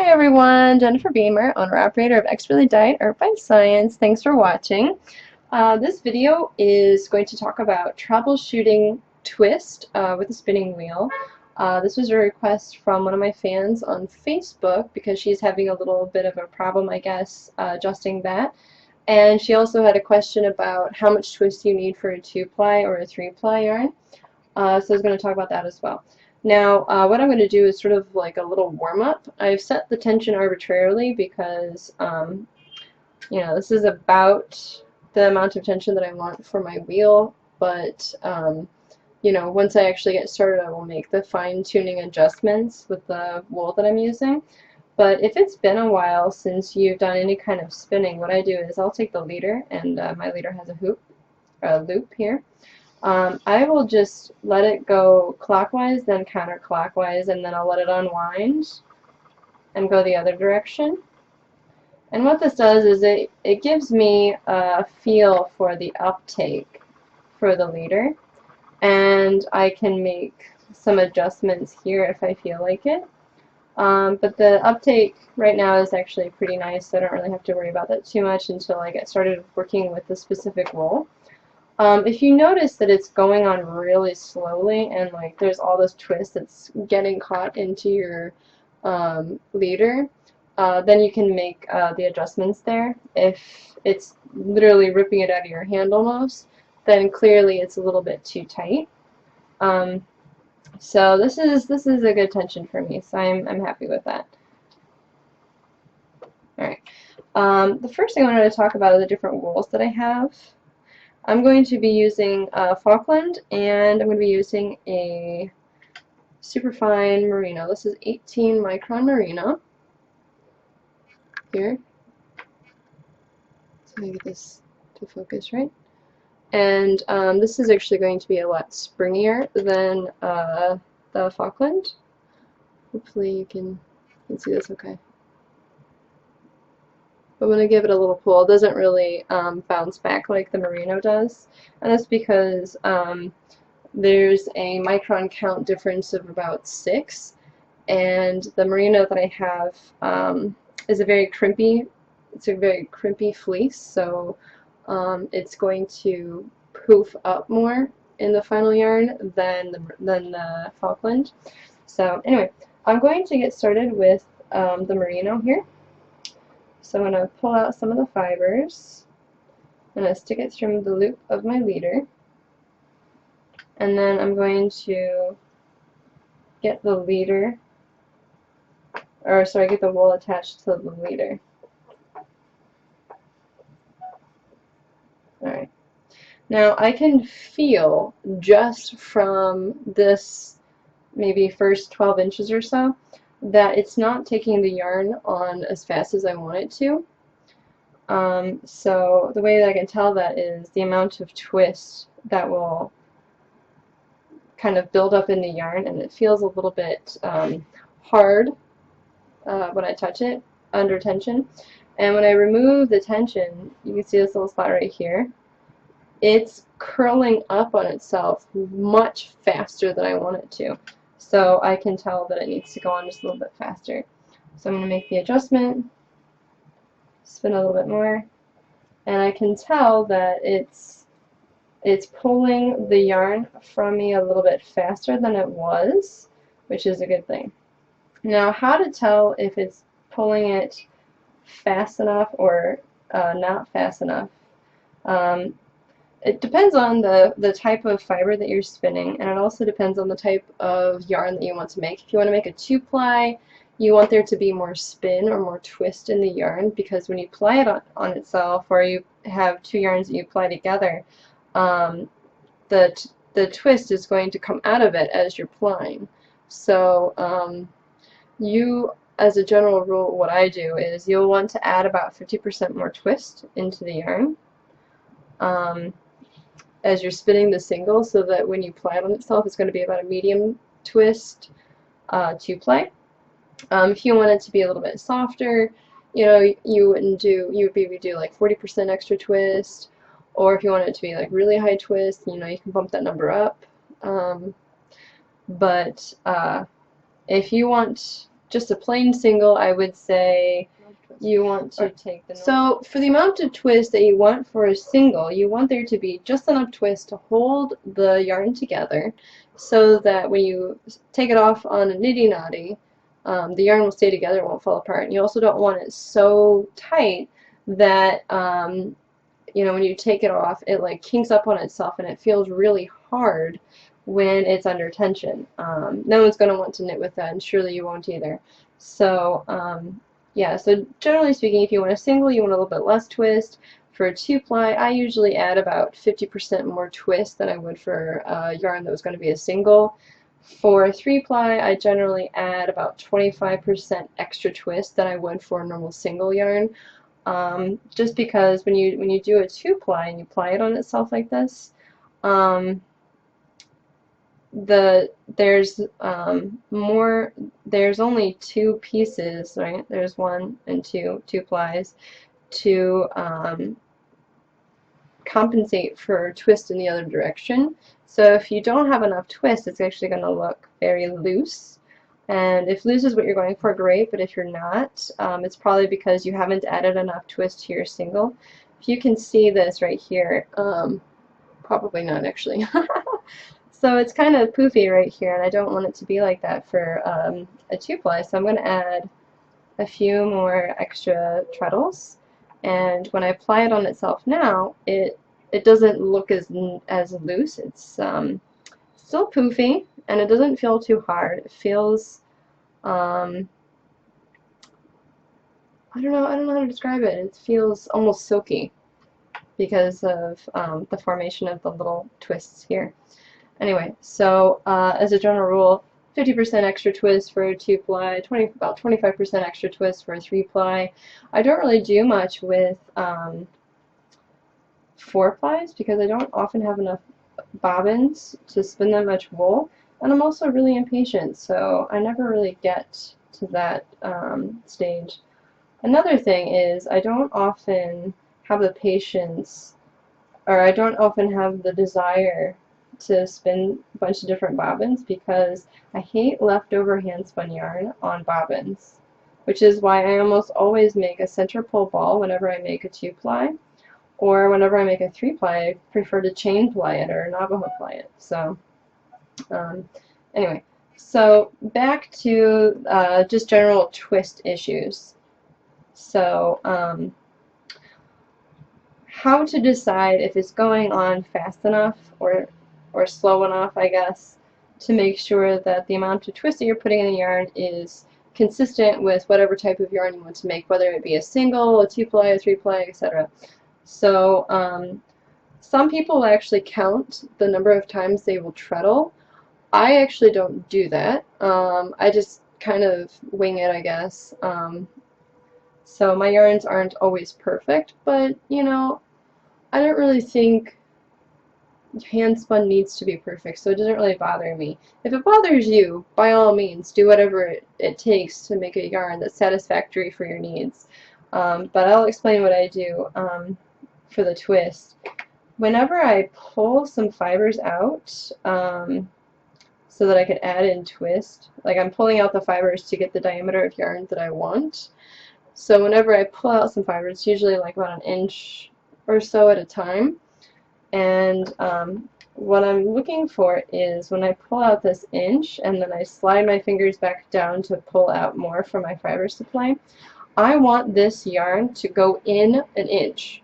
Hi everyone, Jennifer Beamer, owner-operator of Expertly Diet Art by Science. Thanks for watching. This video is going to talk about troubleshooting twist with a spinning wheel. This was a request from one of my fans on Facebook because she's having a little bit of a problem, I guess, adjusting that. And she also had a question about how much twist you need for a 2-ply or a 3-ply yarn. So I was going to talk about that as well. Now, what I'm going to do is sort of like a little warm-up. I've set the tension arbitrarily because, you know, this is about the amount of tension that I want for my wheel, but, you know, once I actually get started, I will make the fine-tuning adjustments with the wool that I'm using. But if it's been a while since you've done any kind of spinning, what I do is I'll take the leader, and my leader has a loop here. I will just let it go clockwise, then counterclockwise, and then I'll let it unwind and go the other direction. And what this does is it gives me a feel for the uptake for the leader, and I can make some adjustments here if I feel like it. But the uptake right now is actually pretty nice, so I don't really have to worry about that too much until I get started working with the specific wool. If you notice that it's going on really slowly and like there's all this twist that's getting caught into your leader, then you can make the adjustments there. If it's literally ripping it out of your hand almost, then clearly it's a little bit too tight. So this is a good tension for me, so I'm happy with that. Alright. The first thing I wanted to talk about are the different wools that I have. I'm going to be using Falkland, and I'm going to be using a superfine merino. This is 18 micron merino. Here. So I get this to focus right. And this is actually going to be a lot springier than the Falkland. Hopefully you can see this okay. But when I give it a little pull, it doesn't really bounce back like the merino does. And that's because there's a micron count difference of about 6. And the merino that I have is a very crimpy fleece, so it's going to poof up more in the final yarn than the Falkland. So anyway, I'm going to get started with the merino here. So I'm going to pull out some of the fibers. I'm going to stick it through the loop of my leader. And then I'm going to get the leader, or sorry, get the wool attached to the leader. Alright. Now I can feel just from this maybe first 12 inches or so that it's not taking the yarn on as fast as I want it to. So the way that I can tell that is the amount of twist that will kind of build up in the yarn, and it feels a little bit hard when I touch it under tension. And when I remove the tension, you can see this little spot right here. It's curling up on itself much faster than I want it to. So I can tell that it needs to go on just a little bit faster. So I'm going to make the adjustment, spin a little bit more, and I can tell that it's pulling the yarn from me a little bit faster than it was, which is a good thing. Now, how to tell if it's pulling it fast enough or not fast enough? It depends on the type of fiber that you're spinning, and it also depends on the type of yarn that you want to make. If you want to make a 2-ply, you want there to be more spin or more twist in the yarn, because when you ply it on itself, or you have 2 yarns that you ply together, the twist is going to come out of it as you're plying. So as a general rule, what I do is you'll want to add about 50% more twist into the yarn as you're spinning the single, so that when you ply it on itself, it's going to be about a medium twist 2-ply. If you want it to be a little bit softer, you know, you would maybe do like 40% extra twist, or if you want it to be like really high twist, you know, you can bump that number up. But if you want just a plain single, I would say you want to take the so for the amount of twist that you want for a single, you want there to be just enough twist to hold the yarn together so that when you take it off on a niddy noddy, the yarn will stay together, it won't fall apart. And you also don't want it so tight that you know, when you take it off, it like kinks up on itself and it feels really hard when it's under tension. No one's going to want to knit with that, and surely you won't either. So yeah, so generally speaking, if you want a single, you want a little bit less twist. For a 2-ply, I usually add about 50% more twist than I would for a yarn that was going to be a single. For a 3-ply, I generally add about 25% extra twist than I would for a normal single yarn. Just because when you do a 2-ply and you ply it on itself like this, there's only 2 pieces, right? There's 1 and 2 plies to compensate for twist in the other direction. So if you don't have enough twist, it's actually going to look very loose. And if loose is what you're going for, great, but if you're not, it's probably because you haven't added enough twist to your single. If you can see this right here, probably not actually. So it's kind of poofy right here, and I don't want it to be like that for a 2-ply, so I'm going to add a few more extra treadles. And when I apply it on itself now, it doesn't look as loose. It's still poofy, and it doesn't feel too hard. It feels I don't know how to describe it. It feels almost silky because of the formation of the little twists here. Anyway, so as a general rule, 50% extra twist for a 2-ply, about 25% extra twist for a 3-ply. I don't really do much with 4-plies because I don't often have enough bobbins to spin that much wool, and I'm also really impatient, so I never really get to that stage. Another thing is I don't often have the patience, or I don't often have the desire to spin a bunch of different bobbins because I hate leftover hand spun yarn on bobbins, which is why I almost always make a center pull ball whenever I make a 2-ply, or whenever I make a 3-ply I prefer to chain ply it or Navajo ply it. So anyway, so back to just general twist issues. So how to decide if it's going on fast enough or slow enough, I guess, to make sure that the amount of twist that you're putting in the yarn is consistent with whatever type of yarn you want to make, whether it be a single, a 2-ply, a 3-ply, etc. So some people actually count the number of times they will treadle. I actually don't do that. I just kind of wing it, I guess. So my yarns aren't always perfect, but you know, I don't really think hand spun needs to be perfect, so it doesn't really bother me. If it bothers you, by all means, do whatever it takes to make a yarn that's satisfactory for your needs. But I'll explain what I do for the twist. Whenever I pull some fibers out so that I could add in twist, like I'm pulling out the fibers to get the diameter of yarn that I want. So whenever I pull out some fibers, it's usually like about 1 inch or so at a time. And what I'm looking for is when I pull out this inch and then I slide my fingers back down to pull out more from my fiber supply, I want this yarn to go in 1 inch.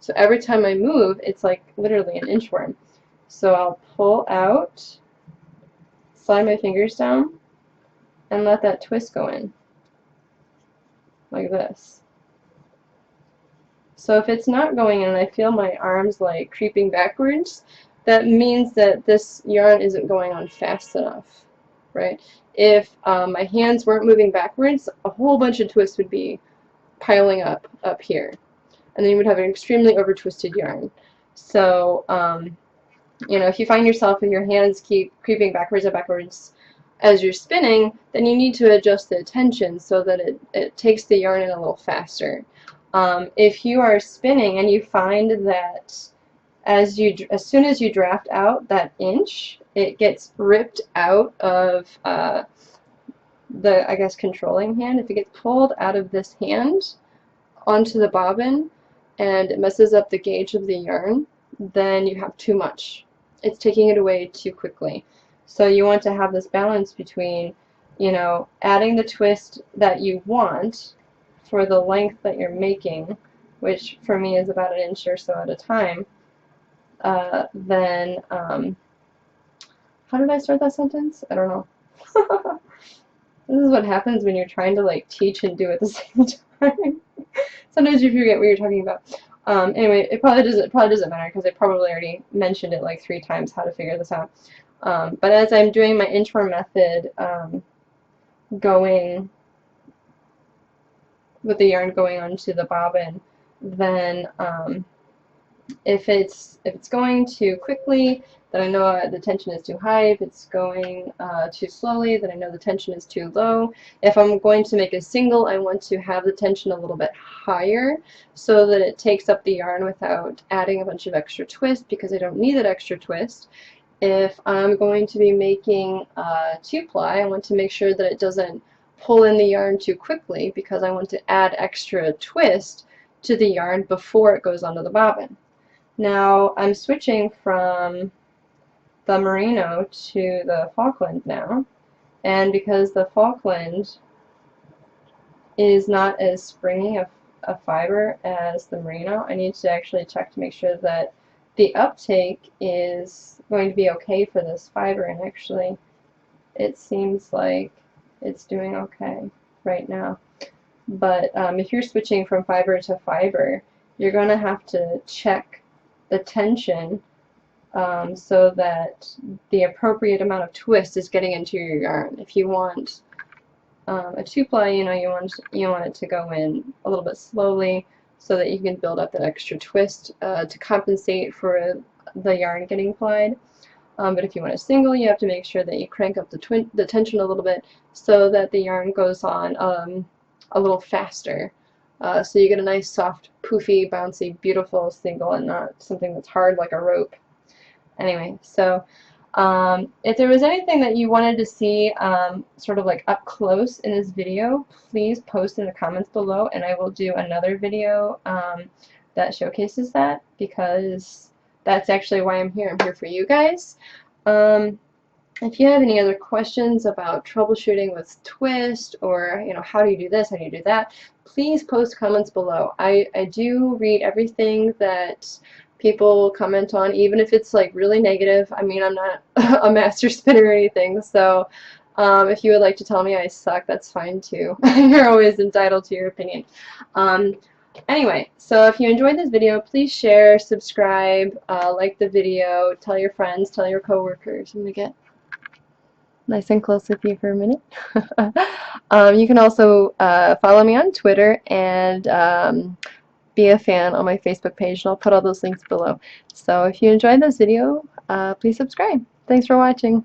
So every time I move, it's like literally an inchworm. So I'll pull out, slide my fingers down, and let that twist go in, like this. So if it's not going in and I feel my arms like creeping backwards, that means that this yarn isn't going on fast enough, right? If my hands weren't moving backwards, a whole bunch of twists would be piling up here. And then you would have an extremely over-twisted yarn. So, you know, if you find yourself and your hands keep creeping backwards and backwards as you're spinning, then you need to adjust the tension so that it takes the yarn in a little faster. If you are spinning and you find that as soon as you draft out that inch, it gets ripped out of the, I guess, controlling hand, if it gets pulled out of this hand onto the bobbin and it messes up the gauge of the yarn, then you have too much. It's taking it away too quickly. So you want to have this balance between, you know, adding the twist that you want for the length that you're making, which for me is about 1 inch or so at a time. Then, how did I start that sentence? I don't know. This is what happens when you're trying to like teach and do at the same time. Sometimes you forget what you're talking about. Anyway, it probably doesn't matter because I probably already mentioned it like 3 times how to figure this out. But as I'm doing my inchworm method, going with the yarn going onto the bobbin, then if it's going too quickly, then I know the tension is too high. If it's going too slowly, then I know the tension is too low. If I'm going to make a single, I want to have the tension a little bit higher so that it takes up the yarn without adding a bunch of extra twist, because I don't need that extra twist. If I'm going to be making 2-ply, I want to make sure that it doesn't pull in the yarn too quickly, because I want to add extra twist to the yarn before it goes onto the bobbin. Now I'm switching from the merino to the Falkland now, and because the Falkland is not as springy a fiber as the merino, I need to actually check to make sure that the uptake is going to be okay for this fiber, and actually it seems like it's doing okay right now. But if you're switching from fiber to fiber, you're going to have to check the tension so that the appropriate amount of twist is getting into your yarn. If you want a 2-ply, you know, you want it to go in a little bit slowly so that you can build up that extra twist to compensate for the yarn getting plied. But if you want a single, you have to make sure that you crank up the tension a little bit so that the yarn goes on a little faster. So you get a nice, soft, poofy, bouncy, beautiful single, and not something that's hard like a rope. Anyway, so if there was anything that you wanted to see sort of like up close in this video, please post in the comments below, and I will do another video that showcases that, because that's actually why I'm here. I'm here for you guys. If you have any other questions about troubleshooting with twist, or you know, how do you do this, how do you do that, please post comments below. I do read everything that people comment on, even if it's like really negative. I mean, I'm not a master spinner or anything, so if you would like to tell me I suck, that's fine too. You're always entitled to your opinion. Anyway, so if you enjoyed this video, please share, subscribe, like the video, tell your friends, tell your coworkers. I'm gonna get nice and close with you for a minute. You can also follow me on Twitter and be a fan on my Facebook page, and I'll put all those links below. So if you enjoyed this video, please subscribe. Thanks for watching.